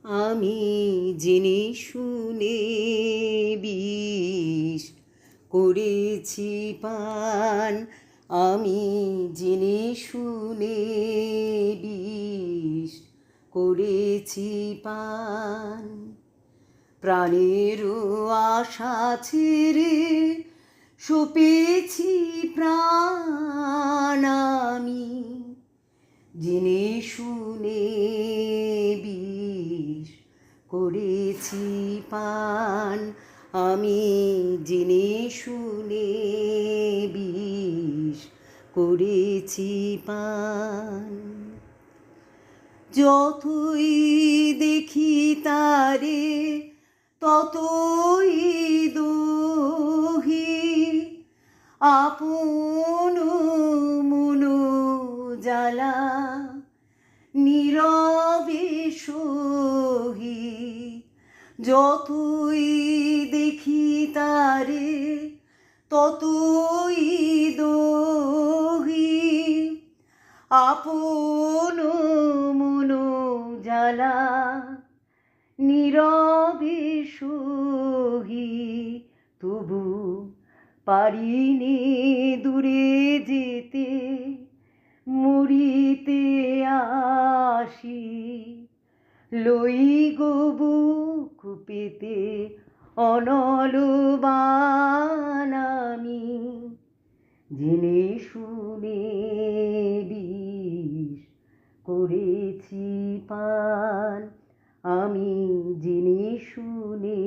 আমি জেনে শুনে বিষ করেছি পান, আমি জেনে শুনে বিষ করেছি পান। প্রাণেরও আশা ছেড়ে সপেছি প্রাণ, আমি জেনে শুনে বিষ করেছি পান, আমি জেনে শুনে বিষ করেছি পান। যতই দেখি তারে ততই দোহি, আপন মনো জ্বালা নীরবে সহি। যতই দেখি তারে ততই দোহি, আপন মনো জ্বালা নীরবে সহি। তবু পারিনি দূরে যেতে, মরিতে আসি লই গো বুক পেতে অনল বাণ। আমি জেনে শুনে বিষ করেছি পান, আমি জেনে শুনে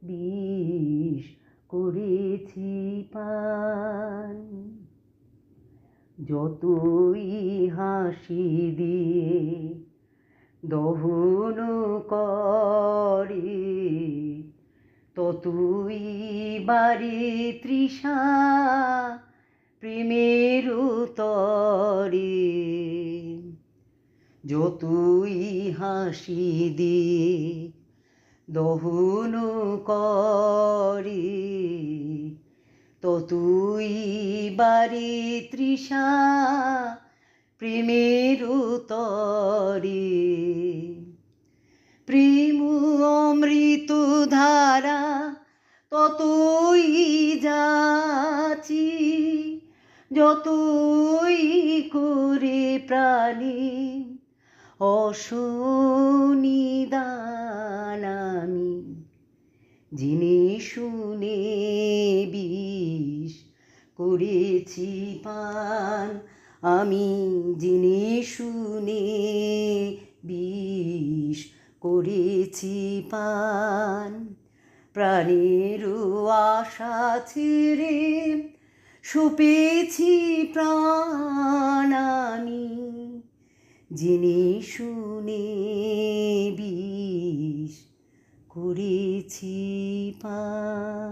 বিষ করেছি পান। যতই হাসি দিয়ে দহন করে, ততই বাড়ে তৃষা প্রেমের তরে। যতই হাসি দিয়ে দহন করে, ততই বাড়ে তৃষা প্রেমের তরে। প্রেম অমৃত ধারা ততই যাচি, যতই করে প্রাণে অসনিদান। আমি জেনে শুনে বিষ করেছি পান, আমি জেনে শুনে বিষ করেছি পান। প্রাণেরও আশা ছেড়ে সপেছি প্রাণ, আমি জেনে শুনে বিষ করেছি পান।